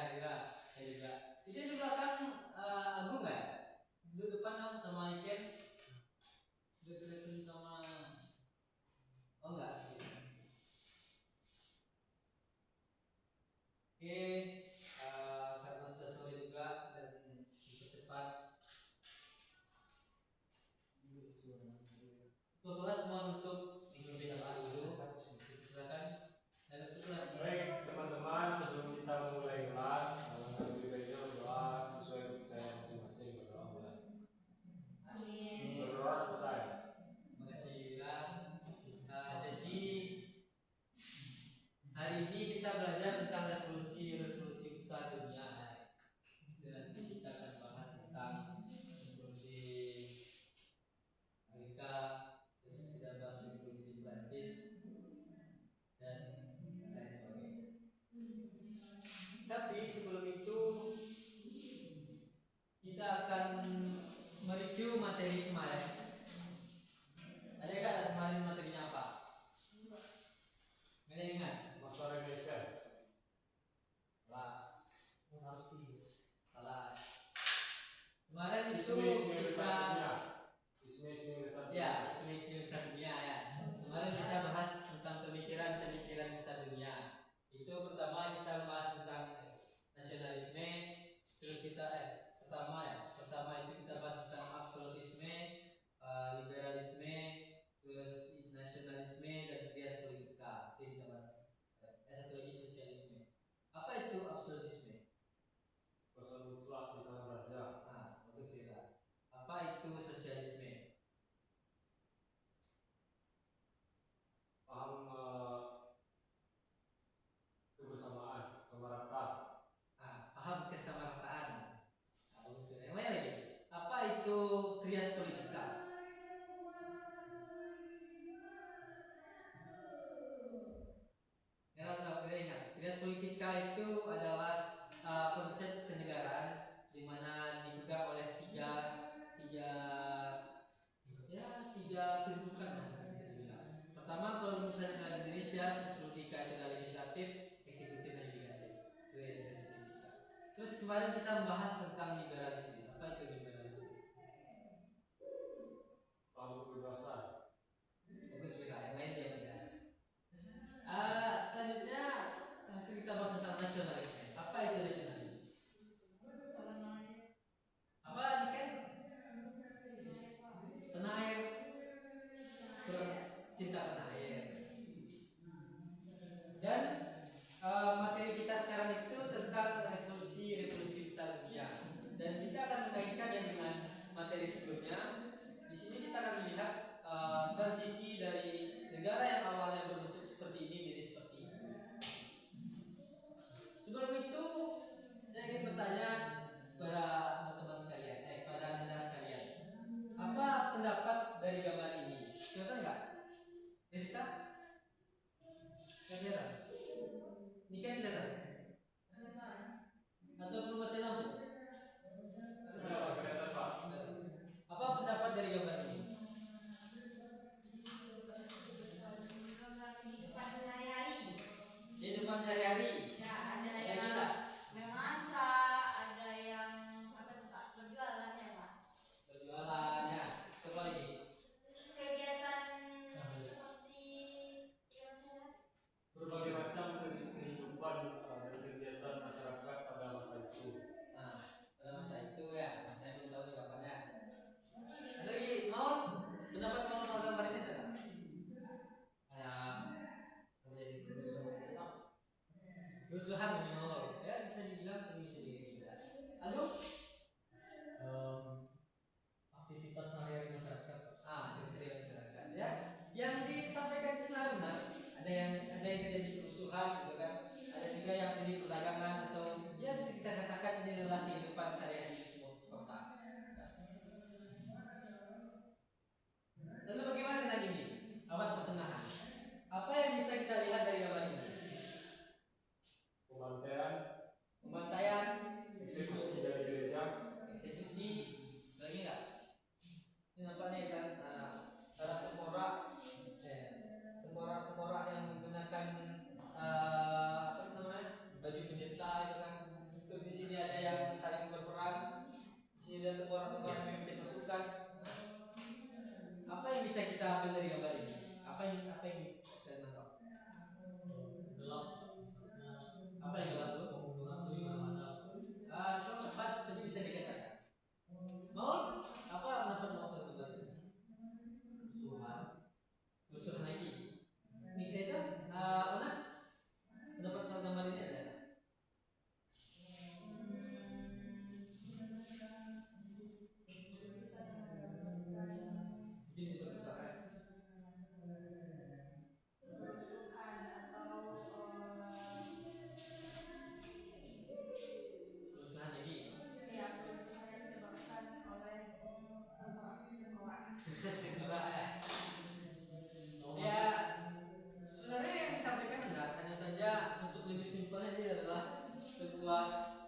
Kira saya juga. Itu di belakang Agung nggak? Di depan dong sama Iken. Deketin sama. Oh enggak. Oke, karena sudah sore juga dan dipercepat. Kelas semua untuk mengikuti salah dulu. Silakan. Dan untuk kelas. Baik teman-teman, sebelum kita mulai kelas, alangkah lebih baiknya berdoa sesuai kepercayaan masing-masing. Berdoa mulai. Amin. Berdoa selesai. Terima kasih ya. Jadi hari ini kita belajar tentang revolusi besar dunia. Dan kita akan bahas tentang revolusi Amerika, terus kita bahas revolusi Prancis dan lain sebagainya. Tapi sebelum itu kita akan mereview materi kemarin. Ada nggak kemarin materinya apa? Nggak ada yang ingat? Masalah Indonesia. Salah. Kemarin itu Isme-isme besar dunia ya. Kemarin kita bahas tentang pemikiran besar dunia. Itu pertama kita bahas tentang nasionalisme, terus kita pertama itu kita bahas tentang absolutisme, liberalisme, terus nasionalisme dan trias politika. Itu kita bahas. Satu lagi sosialisme. Apa itu absolutisme? Kuasa mutlak di tangan raja. Bagus ya. Apa itu sosialisme? Paham kebersamaan, sama rata. Paham kesamarataan. Bagus ya. Yang lain lagi. Apa itu trias politika? Ingat, trias politika itu adalah konsep kenegaraan di mana dipegang oleh tiga kedudukan bisa dibilang. Pertama, kalau misalnya di Indonesia, trias politika itu adalah legislatif, eksekutif dan yudikatif. Itu ya trias politika. Terus kemarin kita membahas tentang liberalisme. Apa itu liberalisme? Paham kebebasan. Bagus beda. Yang lain dia beda. Selanjutnya kita bahas tentang nasionalisme. Apa itu nasionalisme? Apa ini kan tanah air, cinta tanah air. Dan materi kita sekarang itu tentang revolusi besar dunia. Dan kita akan mengaitkannya dengan materi sebelumnya. Di sini kita akan melihat transisi dari negara yang awalnya berbentuk seperti ini jadi seperti itu. Sebelum itu saya ingin bertanya kepada teman-teman sekalian, pada anda sekalian, apa pendapat dari gambar ini? Kelihatan nggak? Kita? Kelihatan? Ini kan kelihatan? Atau perlu mati lampu? Kelihatan Pak. Apa pendapat dari gambar ini?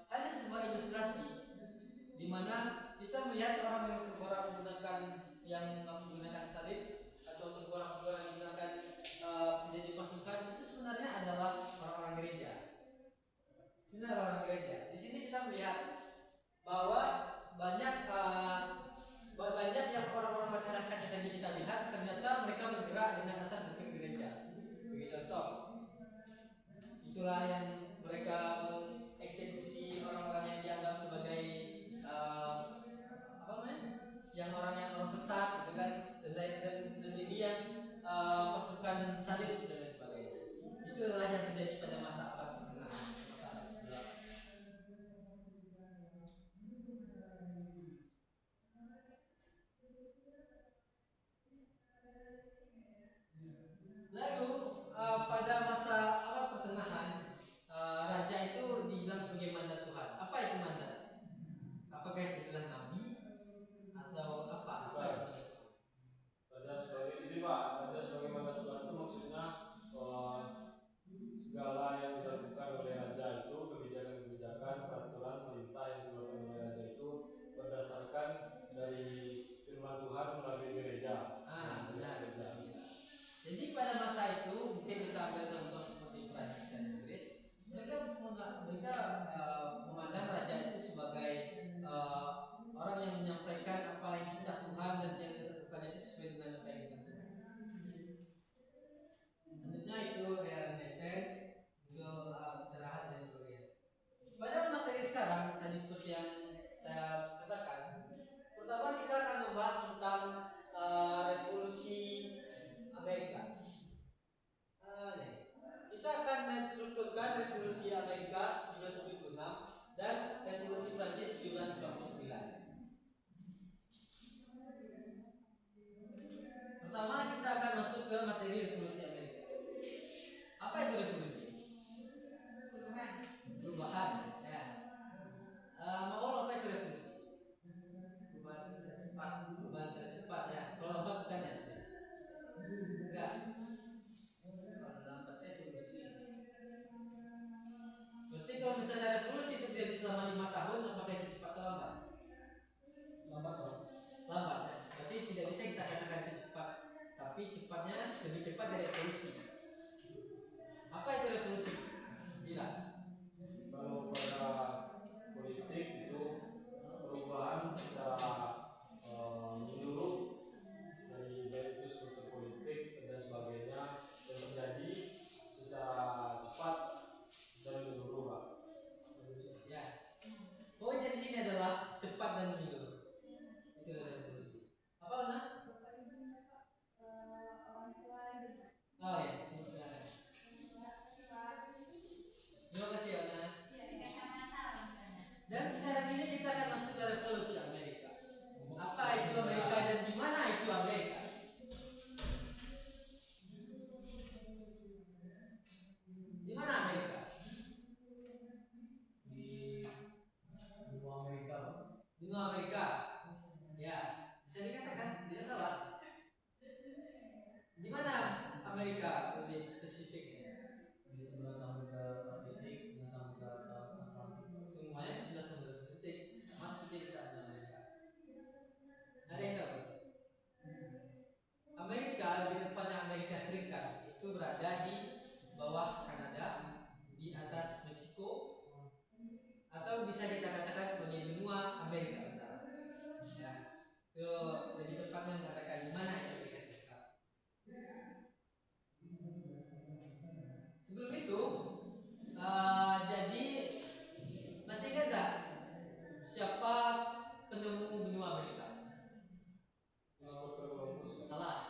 hanya sebuah ilustrasi di mana kita melihat orang yang tengkorak menggunakan salib atau tengkorak menggunakan menjadi pasukan itu sebenarnya adalah orang-orang gereja. Di sini kita melihat bahwa banyak yang orang-orang masyarakat yang tadi kita lihat ternyata mereka bergerak dengan atas dekat gereja. Bagi contoh, itulah yang mereka mengeksekusi orang-orang yang dianggap sebagai yang orang sesat, gitu kan, dan ini yang pasukan salib dan lain sebagainya. Itu adalah yang terjadi pada masa abad pertengahan. Lalu pada masa abad pertengahan raja itu dibilang sebagai mandat Tuhan. Apa itu mandat? Apakah itu adalah nabi atau apa? Raja sebagai ini Pak, raja sebagai mandat Tuhan itu maksudnya segala yang dilakukan oleh raja itu, kebijakan-kebijakan, peraturan, perintah yang dikeluarkan oleh raja itu berdasarkan dari firman Tuhan melalui gereja. Benar. Jadi pada masa itu mungkin kita ambil contoh seperti Prancis dan Inggris, mereka memandang raja itu sebagai orang yang menyampaikan apa yang kita Tuhan dan yang dilakukan itu sesuai dengan apa yang kita Tuhan. Tentunya itu era Renaissance, itu pencerahan dan sebagainya. Pada materi sekarang tadi seperti yang saya katakan, pertama kita akan membahas tentang revolusi Amerika. Kita akan menstrukturkan revolusi Amerika 1776 dan revolusi Prancis 1789. Pertama kita akan masuk ke materi revolusi Amerika. Apa itu revolusi? Perubahan. Ya. Mau apa itu revolusi? Perubahan secara cepat ya. Kalau lambat bukan ya? Enggak. Berarti kalau misalnya revolusi itu terjadi selama 5 tahun, apakah itu cepat atau lambat? Lambat ya. Berarti tidak bisa kita katakan itu cepat, tapi cepatnya lebih cepat dari revolusi. Apa itu revolusi? Bila? Kalau pada politik itu perubahan secara menyeluruh dari baik itu struktur politik dan sebagainya yang terjadi secara cepat dan menyeluruh Pak. Ya. Poinnya di sini adalah cepat dan menyeluruh. Itu adalah revolusi. Apa Ona? Oh ya, silakan. Terima kasih Ona. Dan sekarang ini kita akan masuk ke revolusi Amerika. Apa itu Amerika dan di mana itu Amerika? Di mana Amerika? Benua Amerika. Ya, bisa dikatakan tidak salah. Di mana Amerika lebih spesifiknya? Di sebelah Samudra Pasifik dengan Samudra Atlantik. Semuanya di sebelah Samudra Pasifik, sama seperti di Amerika. Ada yang tahu? Amerika, lebih tepatnya Amerika Serikat, itu berada di bawah Kanada, di atas Meksiko, atau bisa kita katakan sebagai benua Amerika Utara. Ya, itu lebih tepatnya mengatakan di mana Amerika Serikat. Sebelum itu, jadi masih ingat nggak siapa penemu benua Amerika? Christopher Columbus. Salah.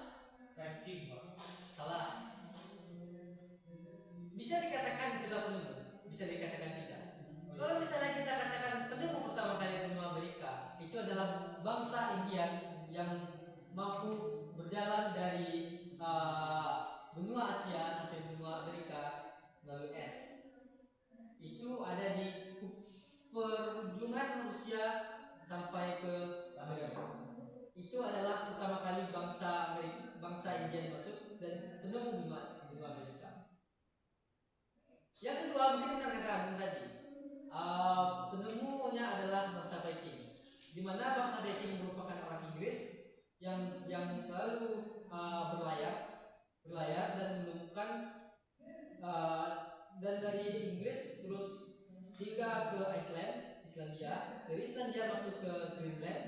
Viking Pak. Salah. Bisa dikatakan itulah penemu, bisa dikatakan tidak. Kalau misalnya kita katakan penemu pertama kali benua Amerika itu adalah bangsa Indian yang mampu berjalan dari benua Asia sampai benua Amerika melalui es. Itu ada di perujungan Rusia sampai ke Amerika. Itu adalah pertama kali bangsa Indian masuk dan penemu benua Amerika. Yang kedua mungkin kita katakan tadi Amerika ke Islandia, dari Islandia masuk ke Greenland,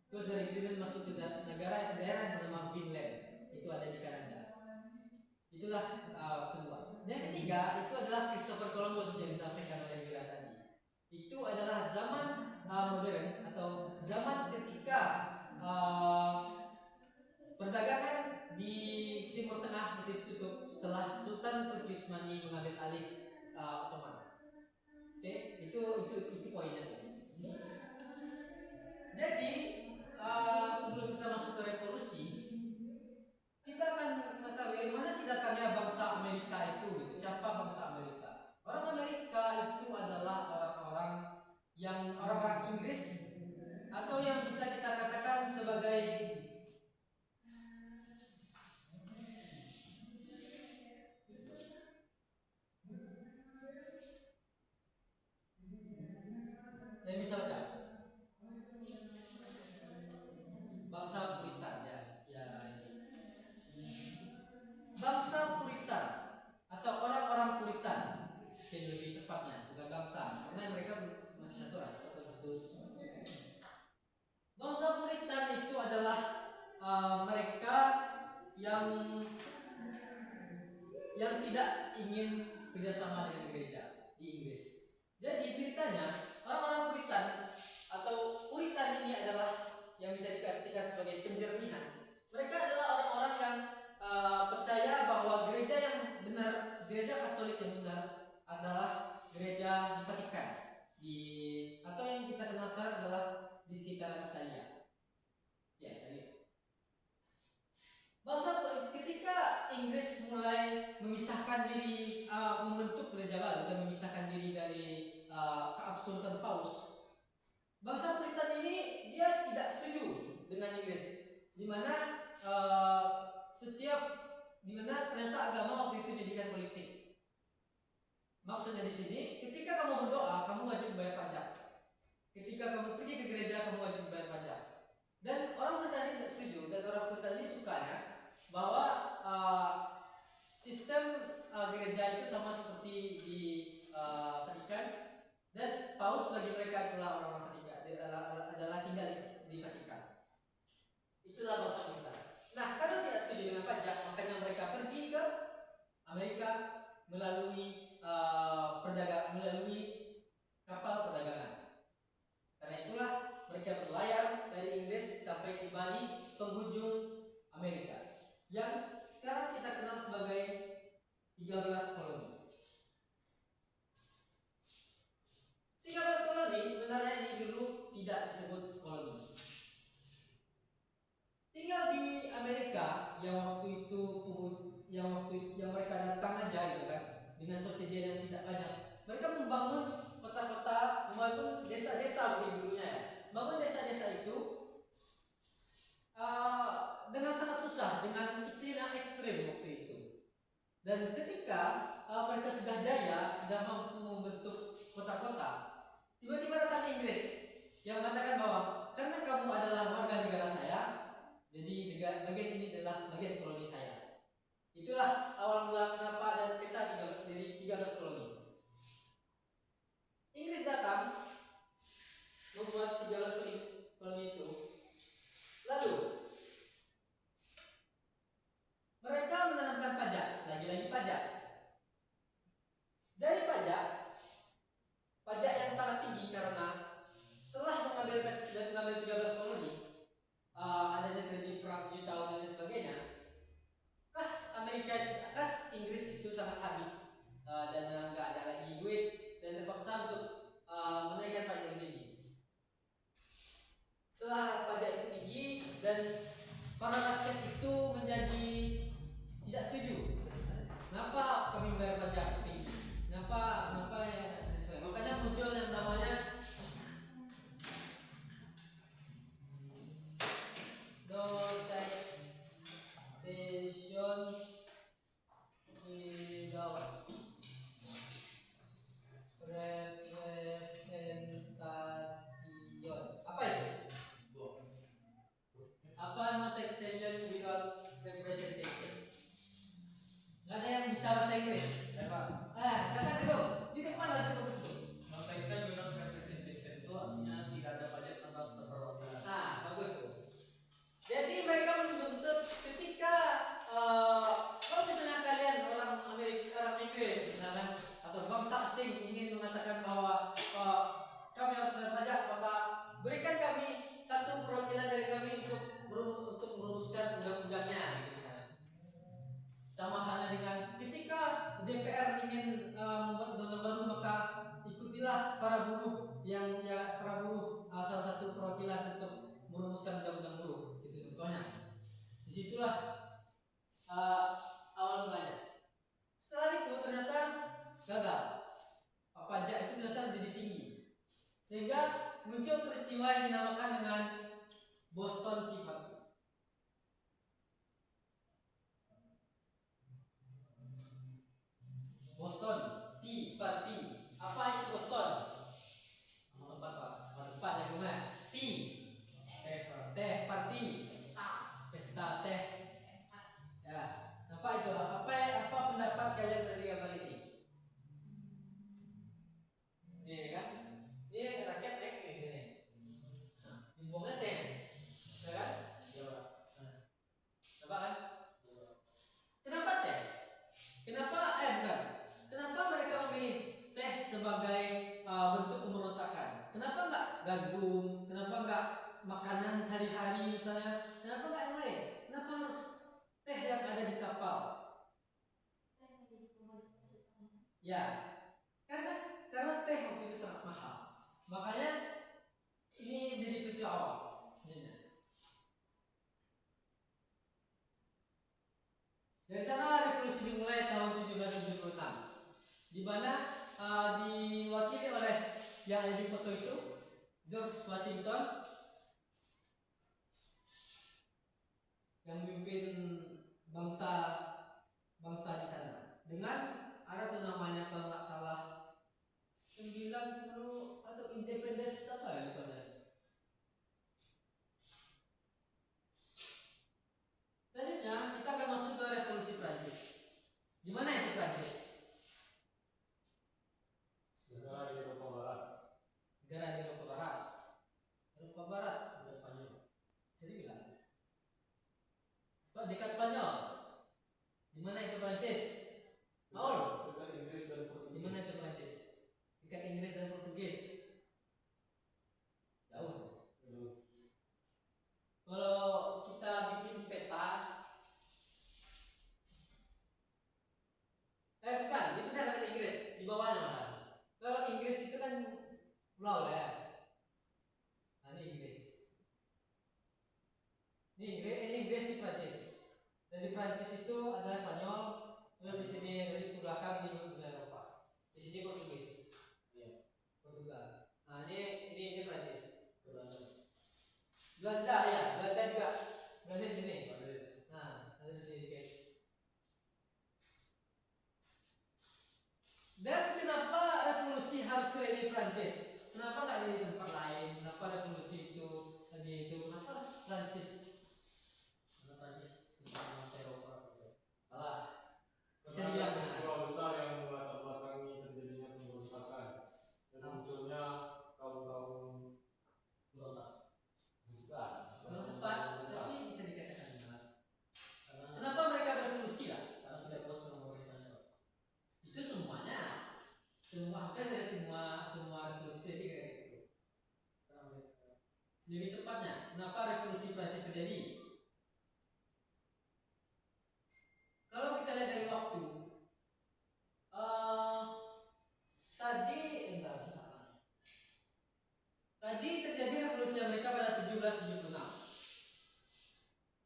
terus dari Greenland masuk ke daerah yang bernama Finland, itu ada di Kanada. Itulah kedua. Yang ketiga itu adalah Christopher Columbus yang disampaikan oleh Mira tadi. Itu adalah zaman modern atau zaman ketika perdagangan di Timur Tengah itu ditutup setelah Sultan Turki Utsmani mengambil alih Ottoman. Oke, itu poinnya tadi. Jadi sebelum kita masuk ke revolusi, kita akan mengetahui dari mana sih datangnya bangsa Amerika itu. Siapa bangsa Amerika? Orang Amerika itu adalah orang-orang Inggris atau yang bisa kita katakan sebagai yang bisa baca bangsa Puritan ya. Bangsa Puritan atau orang-orang Puritan yang lebih tepatnya, bukan bangsa karena mereka masih satu ras atau satu. Bangsa Puritan itu adalah mereka yang tidak ingin kerjasama dengan gereja di Inggris. Jadi ceritanya orang-orang Puritan atau Puritan ini adalah yang bisa diartikan sebagai penjernihan. Mereka adalah orang-orang yang percaya bahwa gereja yang benar, gereja Katolik yang benar adalah gereja di Vatikan, atau yang kita kenal sekarang adalah di sekitaran Italia. Ya, Italia. Ketika Inggris mulai memisahkan diri, membentuk gereja baru dan memisahkan diri dari keabsurdan Paus, bangsa Puritan ini dia tidak setuju dengan Inggris, di mana ternyata agama waktu itu jadikan politik. Maksudnya di sini, ketika kamu berdoa, kamu wajib bayar pajak. Ketika kamu pergi ke gereja, kamu wajib bayar pajak. Dan orang Puritan ini tidak setuju, dan orang Puritan ini sukanya bahwa sistem gereja itu sama seperti di Vatikan, dan Paus bagi mereka adalah orang Vatikan, adalah tinggal di Vatikan. Itulah bangsa Puritan. Nah, karena tidak setuju dengan pajak, makanya mereka pergi ke Amerika melalui kapal perdagangan. Karena itulah mereka berlayar dari Inggris sampai tiba di penghujung Amerika, yang sekarang kita kenal sebagai 13 koloni. 13 koloni sebenarnya ini dulu tidak disebut koloni. Tinggal di Amerika yang waktu itu yang mereka datang aja gitu kan, dengan persediaan yang tidak banyak. Mereka membangun kota-kota, membangun desa-desa dulunya ya. Bangun desa-desa itu dengan sangat susah, dengan iklim yang ekstrim waktu itu. Dan ketika mereka sudah jaya, sudah mampu membentuk kota-kota, tiba-tiba datang Inggris yang mengatakan bahwa karena kamu adalah warga negara saya, jadi bagian ini adalah bagian koloni saya. Itulah awal mula kenapa ada peta dari 13 koloni. Inggris datang membuat 13 koloni itu. Lalu mereka menanamkan pajak, lagi-lagi pajak. Dari pajak yang sangat tinggi, karena setelah mengambil 13 koloni, adanya terjadi perang 7 tahun dan sebagainya, kas Inggris itu sangat habis, dan nggak ada lagi duit, dan terpaksa untuk menaikkan pajak yang tinggi. Setelah pajak itu tinggi dan para rakyat itu menjadi tidak setuju. Kenapa kami membayar pajak tinggi? Kenapa ya? Makanya muncul yang namanya yang ya para buruh salah satu perwakilan untuk merumuskan undang-undang buruh itu contohnya. Disitulah awal mulanya. Setelah itu ternyata gagal. Pajak itu ternyata menjadi tinggi sehingga muncul peristiwa yang dinamakan dengan Boston Tea Party. Boston Tea Party. Apa itu Boston? Tempat Pak. Tempat yang mana? Tea. Teh party. Pesta teh. Ya. Apa itu? Apa pendapat kalian dari gambar ini? Ini kan? Ini rakyat teh di sini. Dibuangnya teh. Ya kan? Coba kan? Kenapa teh? Kenapa bukan? Kenapa mereka memilih teh sebagai bentuk pemberontakan? Kenapa enggak gandum? Kenapa enggak makanan sehari-hari misalnya? Kenapa enggak yang lain? Kenapa harus teh yang ada di kapal? Ya, karena teh waktu itu sangat mahal. Makanya ini jadi peristiwa awal. Dari sana revolusi dimulai tahun 1776, di mana diwakili oleh yang ada di foto itu George Washington yang memimpin bangsa di sana dengan ada tuh namanya kalau nggak salah 90 atau independence apa ya lupa saya. Selanjutnya kita akan masuk ke revolusi Prancis. Di mana itu Prancis? Negara di Eropa Barat. Negara di Eropa Barat. Eropa Barat Sudah Spanyol. bisa dibilang dekat Spanyol. Di mana itu Prancis? Maul. Dekat Inggris dan Di mana itu Portugis. Prancis? Dekat Inggris dan Portugis. Jauh. Kalau kita bikin peta, bukan, itu saya dekat Inggris, di bawahnya malah. Kalau Inggris itu kan pulau ya. Nah, ini Inggris. Ini Inggris di Prancis. Dan di Prancis itu adalah Spanyol. Terus di sini dari belakang di Uni Eropa. Di sini Portugis. Iya. Portugal. Nah, ini Prancis. Belanda. Belanda ya, Belanda juga. Belanda di sini. Ada di atas. Nah, ada di sini guys. Dan kenapa revolusi harus terjadi di Prancis? Kenapa nggak di tempat lain? Kenapa revolusi itu tadi itu? Kenapa harus Prancis? Karena Prancis menguasai Eropa. Salah. Bisa Karena dibilang ada benar. peristiwa besar yang melatar belakangi terjadinya pemberontakan dan munculnya kaum-kaum Berontak. bukan. Kalau tepat, tapi bisa dikatakan benar. Karena Kenapa mereka revolusi lah? karena tidak puas dengan pemerintahnya Pak. Itu semuanya. Hampir dari semua revolusi jadi kayak gitu. Karena mereka Lebih tepatnya, kenapa revolusi Prancis terjadi? Kalau kita lihat dari waktu, tadi terjadi revolusi Amerika pada 1776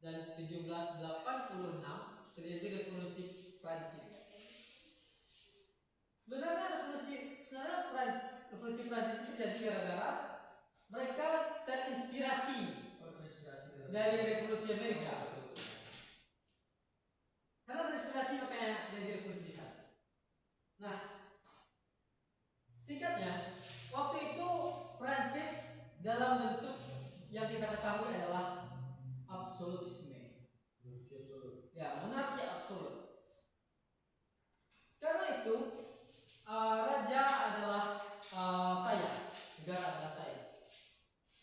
dan 1786 terjadi revolusi Prancis. Sebenarnya revolusi Prancis itu terjadi gara-gara mereka terinspirasi dari revolusi Amerika. Karena terinspirasi makanya terjadi revolusi di sana. Nah, singkatnya, waktu itu Prancis dalam bentuk yang kita ketahui adalah absolutisme. Ya, monarki absolut. Karena itu, raja adalah saya, negara adalah saya.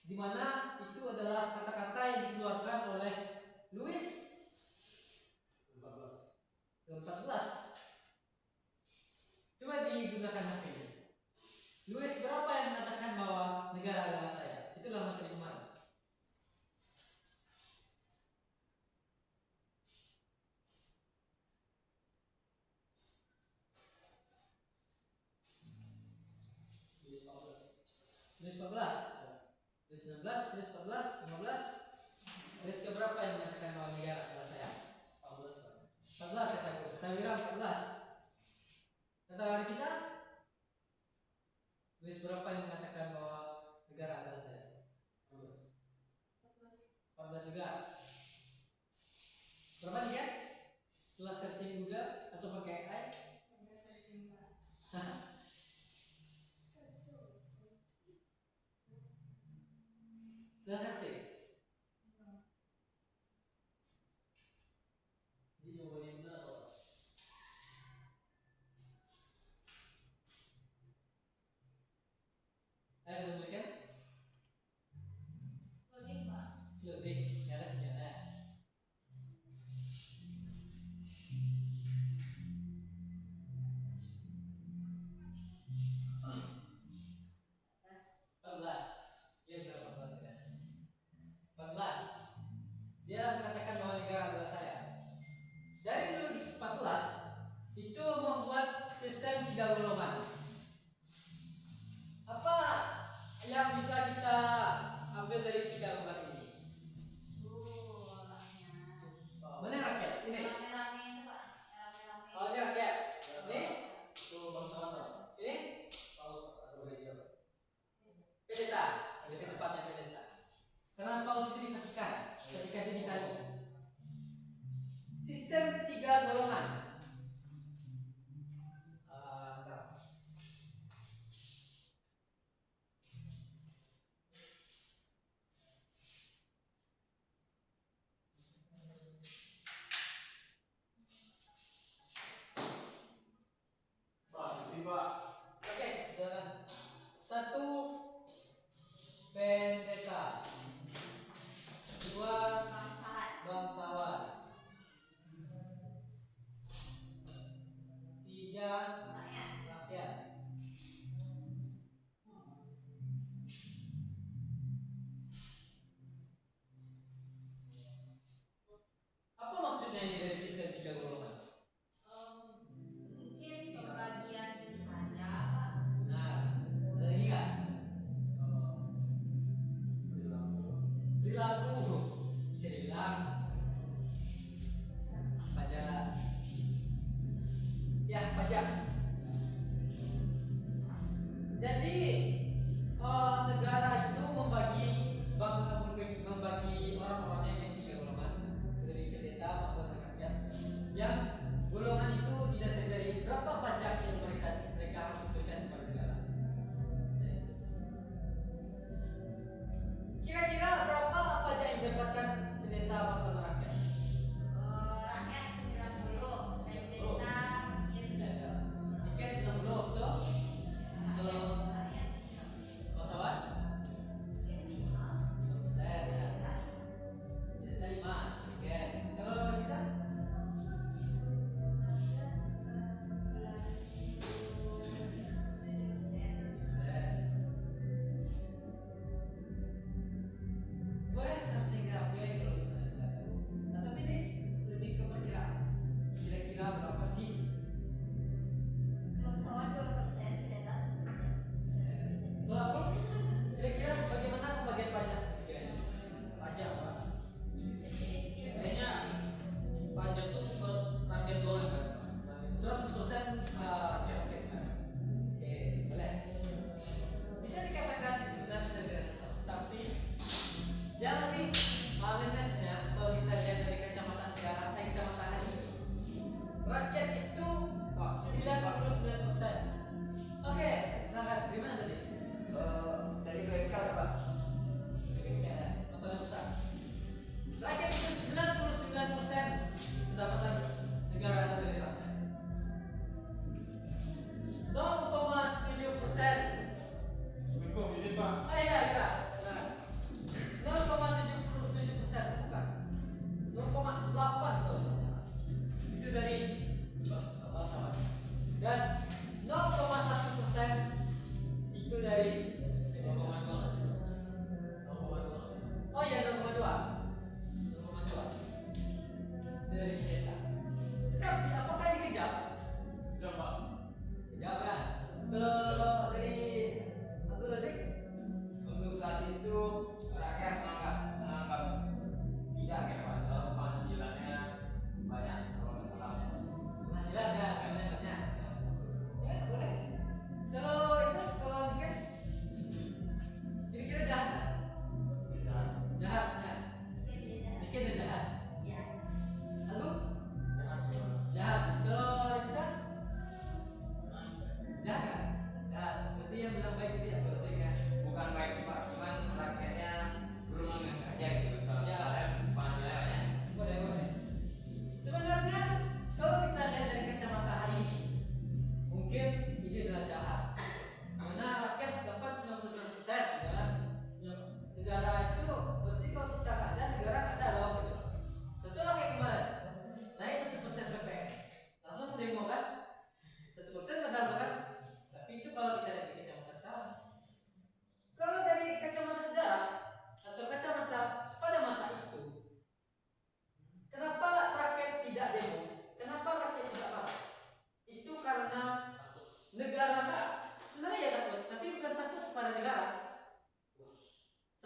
Di mana itu adalah kata-kata yang dikeluarkan oleh Louis ke-14. Coba digunakan HP-nya. Louis berapa yang mengatakan bahwa negara adalah saya? Itulah materi kemarin. 15, garis 16, garis 14, 15. Garis keberapa yang mengatakan bahwa negara adalah saya? 14 kataku. Kata Wira 14. Kata hari kita? Garis berapa yang mengatakan bahwa negara adalah saya? 14 juga. Berapa nih kan? Setelah searching Google atau pakai AI? Setelah searching. Jadi jawabannya benar atau apa? Ayo kita berikan. Loading, Pak. Lebih nyala senyala. Dia sudah 14 ya. 14. Dia mengatakan bahwa negara adalah saya. Dari logis 14 itu membuat sistem 3 golongan. Apa yang bisa kita ambil dari 3 golongan ini? Orangnya. Mana rakyat? Ini. Rame-rame itu, Pak. Rame-rame. Oh, ini rakyat. Ini. Itu bangsawan apa? Ini. Paus atau gereja apa? Pendeta. Lebih tepatnya pendeta. Karena paus itu di Vatikan. Ketika di Italia. Sistem 3 golongan.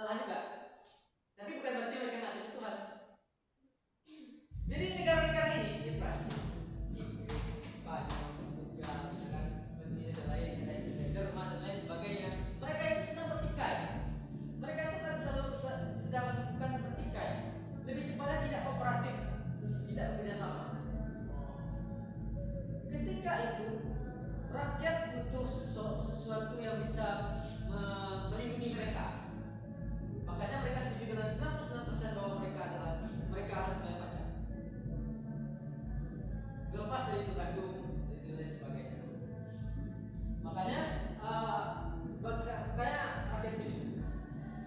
salah juga. Tapi bukan berarti mereka nggak jadi Tuhan. Jadi negara-negara ini di Prancis, Inggris, Spanyol, Portugal, dengan Mesir dan lain-lain, Jerman dan lain sebagainya, mereka itu sedang bertikai. Mereka itu kan selalu sedang bukan bertikai, lebih kepada tidak kooperatif, tidak bekerja sama. Ketika itu rakyat butuh sesuatu yang bisa melindungi mereka. Makanya mereka setuju dengan 99% bahwa mereka harus bayar pajak. Terlepas dari itu kandung dan sebagainya. Makanya kayak rakyat sini.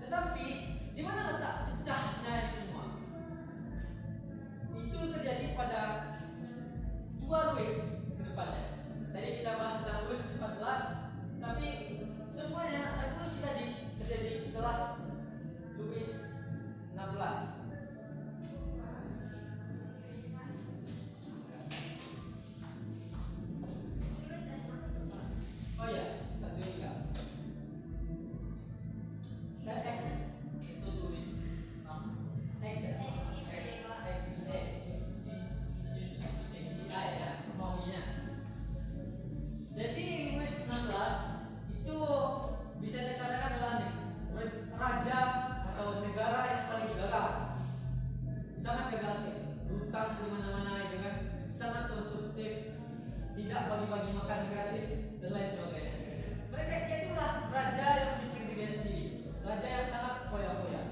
Tetapi di mana letak pecahnya ini semua? Itu terjadi pada 2 Louis ke depannya. Tadi kita bahas tentang Louis 14, tapi semuanya revolusi tadi terjadi setelah Louis 16. Oh ya, satu juga. X Itu tulis 6. X ya, maunya. Jadi Louis 16 itu bisa dikatakan adalah raja atau negara yang paling gagal, sangat gagal sekali, hutang di mana-mana, dengan sangat konsumtif, tidak bagi-bagi makan gratis dan lain sebagainya. Mereka itulah raja yang pikir dirinya sendiri, raja yang sangat foya-foya.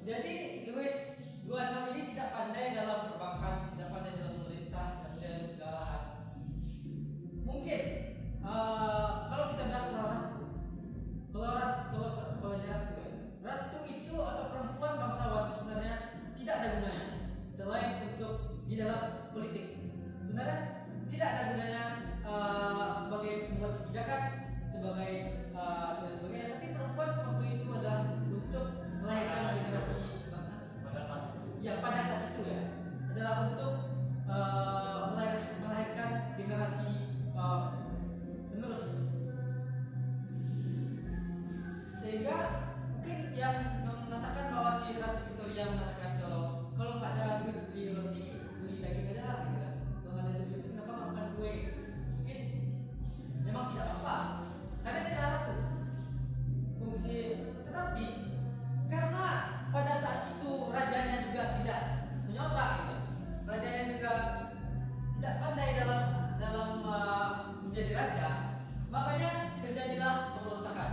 Jadi Louis 26 ini tidak pandai dalam perbankan, tidak pandai dalam pemerintah, tidak pandai dalam segala hal. Mungkin kalau kita bahas soal ratu itu atau perempuan bangsawan itu sebenarnya tidak ada gunanya selain untuk di dalam politik. Sebenarnya tidak ada gunanya sebagai pembuat kebijakan, sebagai dan sebagainya. Tapi perempuan waktu itu adalah untuk melahirkan generasi pada saat itu. Ya, pada saat itu ya adalah untuk melahirkan generasi penerus. Sehingga mungkin yang mengatakan bahwa si Ratu Victoria mengatakan kalau nggak ada duit beli roti, beli daging aja lah, gitu kan. Kalau nggak ada duit kenapa nggak makan kue? Mungkin memang tidak apa-apa karena dia adalah ratu. Fungsi, tetapi karena pada saat itu rajanya juga tidak punya otak, gitu. Rajanya juga tidak pandai dalam menjadi raja, makanya terjadilah pemberontakan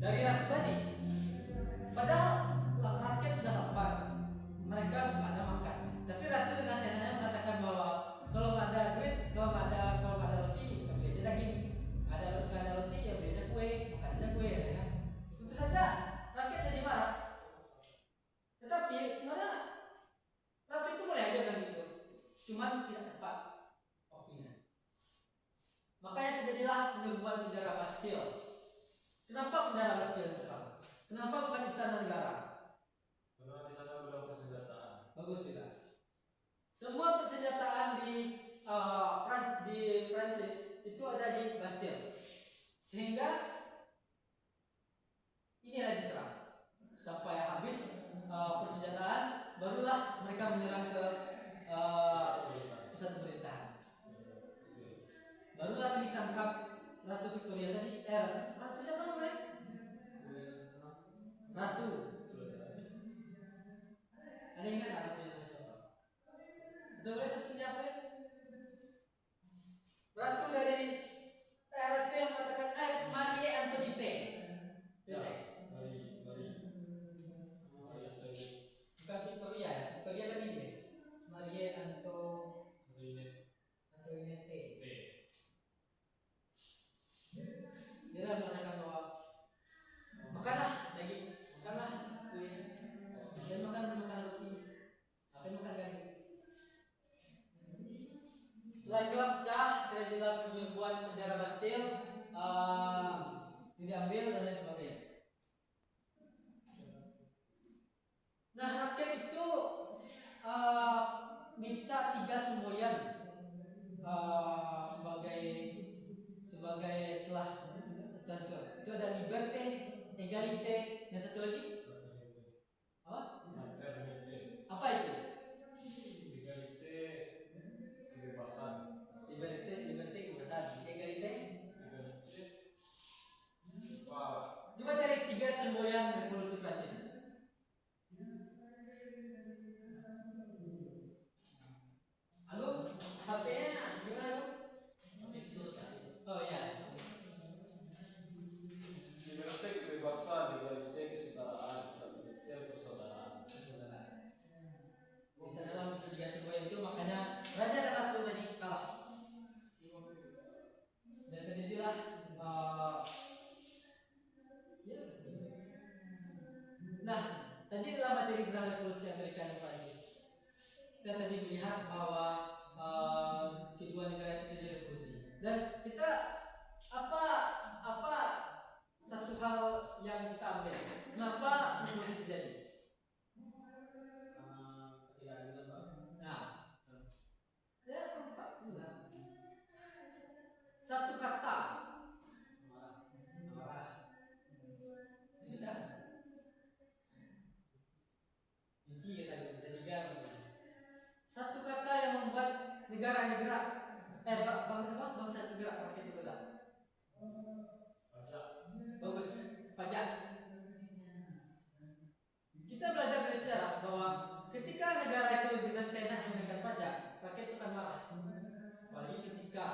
dari ratu tadi. Padahal rakyat sudah lapar, mereka nggak ada makan, tapi ratu dengan senangnya mengatakan bahwa kalau nggak ada duit, kalau nggak ada roti, ya beli aja daging. Nggak ada roti, ya beli aja kue, makan aja kue, ya kan? Tentu saja rakyat jadi marah. Tetapi sebenarnya ratu itu boleh aja bilang gitu, cuman tidak tepat waktunya. Makanya terjadilah penyerbuan penjara Bastille. Kenapa penjara Bastille diserang? Kenapa bukan istana negara? Karena di sana gudang persenjataan. Bagus juga. Semua persenjataan di Prancis itu ada di Bastille. Sehingga inilah diserang. Sampai habis persenjataan, barulah mereka menyerang ke pusat pemerintahan. Barulah ditangkap Ratu Victoria tadi. Ratu siapa namanya? Ratu. Ada yang ingat ratunya namanya siapa? Ada boleh saksinya apa ya? Ratu dari ratu yang mengatakan Marie terjadilah penyerbuan penjara Bastille, diambil dan lain sebagainya. Nah, rakyat itu minta 3 semboyan sebagai setelah itu ada liberté, égalité, dan satu lagi apa? Fraternité. Apa itu? Égalité, kebebasan. Liberté kebebasan, égalité. Égalité. Wah, Coba cari 3 semboyan revolusi Prancis. Halo, HP-nya gimana dong? Oh ya. liberté, kebebasan, égalité, kesetaraan, fraternité, persaudaraan. Di sana muncul 3 semboyan itu, makanya raja dan ratu tadi kalah. Dan terjadilah ya, nah, tadi dalam materi tentang revolusi Amerika dan Prancis, kita tadi melihat bahwa kedua negara itu terjadi revolusi. Dan kita apa satu hal yang kita ambil, kenapa revolusi terjadi? Karena ketidakadilan, Pak. Nah, ya Pak, benar. Satu kata, marah. Itu kan benci kita juga. Satu kata yang membuat negara gerak, bangsa itu gerak, rakyat itu gerak. Pajak. Bagus, pajak. Kita belajar dari sejarah bahwa ketika negara itu dengan seenaknya menaikkan pajak, rakyat itu akan marah. Apalagi ketika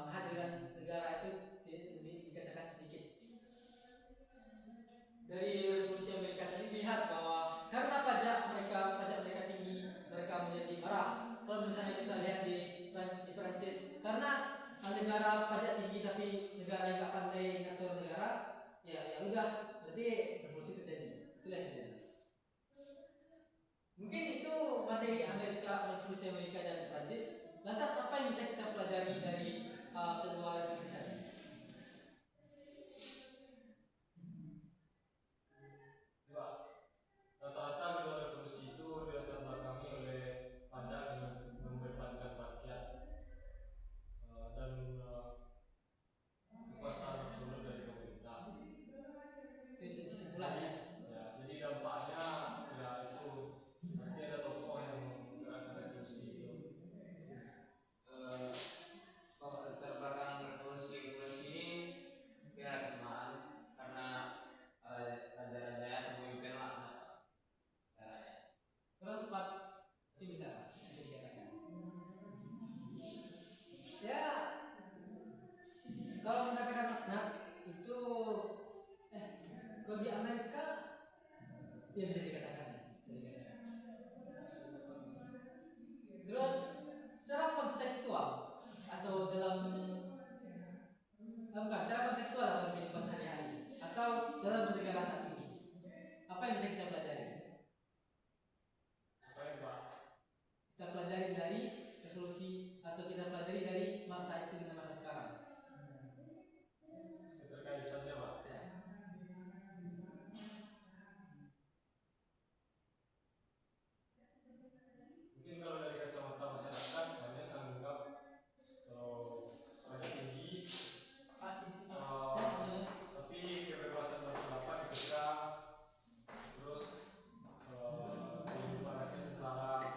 kehadiran negara itu dikatakan sedikit. Dari revolusi Amerika tadi lihat bahwa karena pajak mereka tinggi, mereka menjadi marah. Kalau misalnya kita lihat di Perancis, karena negara pajak tinggi tapi negara yang nggak pandai ngatur negara, ya udah, berarti revolusi terjadi. Itulah yang terjadi. Mungkin itu materi revolusi Amerika dan Perancis. Lantas apa yang bisa kita pelajari dari kedua revolusi tadi? Dua. Rata-rata kedua revolusi itu dilatar belakangi oleh pajak yang membebankan rakyat dan kekuasaan absolut dari pemerintah. Itu kesimpulannya. Ya, jadi dampaknya ya itu pasti ada tokoh yang menggerakkan revolusi itu. Terbelakang revolusi ini mungkin ada kesamaan karena raja-raja atau pemimpin lah negaranya. Kurang tepat ini benar yang dikatakan. Ya, kalau mengatakan makna itu kalau di Amerika ya bisa dikatakan. Terus secara kontekstual atau secara kontekstual dalam kehidupan sehari-hari atau dalam bernegara saat ini, apa yang bisa kita pelajari? Apa yang Pak? Kita pelajari dari revolusi atau kita pelajari dari masa itu dengan masa sekarang. Keterkaitannya Pak. Ya. Mungkin kalau dari kacamata masyarakat banyak yang menganggap kalau pajak tinggi tapi kebebasan berpendapat dikekang, terus kehidupan rakyat secara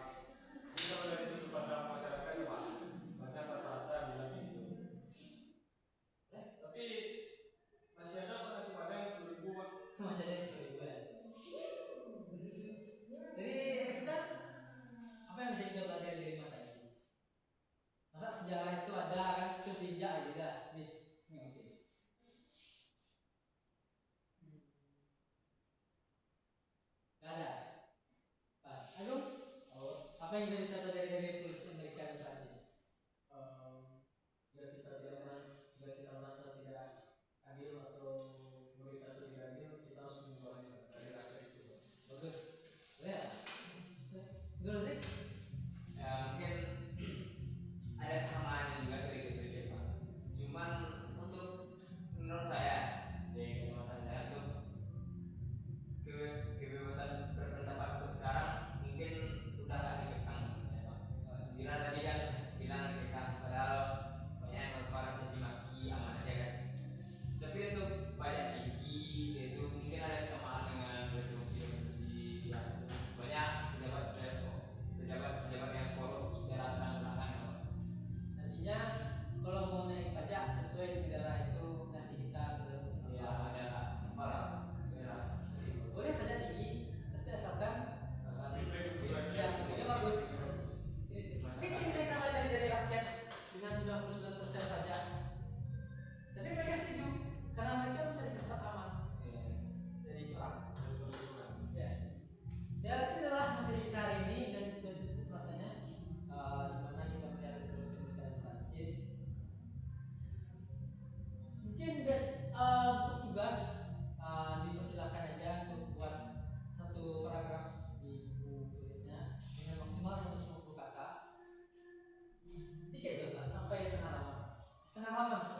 ini kalau dari sudut pandang masyarakat ya Pak, banyak rata-rata yang bilang gitu. Tapi masih ada Pak, masih banyak yang 10.000 Pak. Masih ada seperti itu. Jadi kita apa yang bisa kita pelajari dari masa ini? Masa sejarah itu ada kan, terus diinjak aja dah, bis. Gak ada. Pas. Agung, apa yang kita bisa pelajari dari revolusi Amerika dan Prancis? Jika kita merasa tidak adil atau pemerintah itu tidak adil, kita harus mengubahnya dari rakyat itu. Bagus. Ya. Dulu sih. Ya mungkin ada kesamaannya juga sedikit Setengah halaman.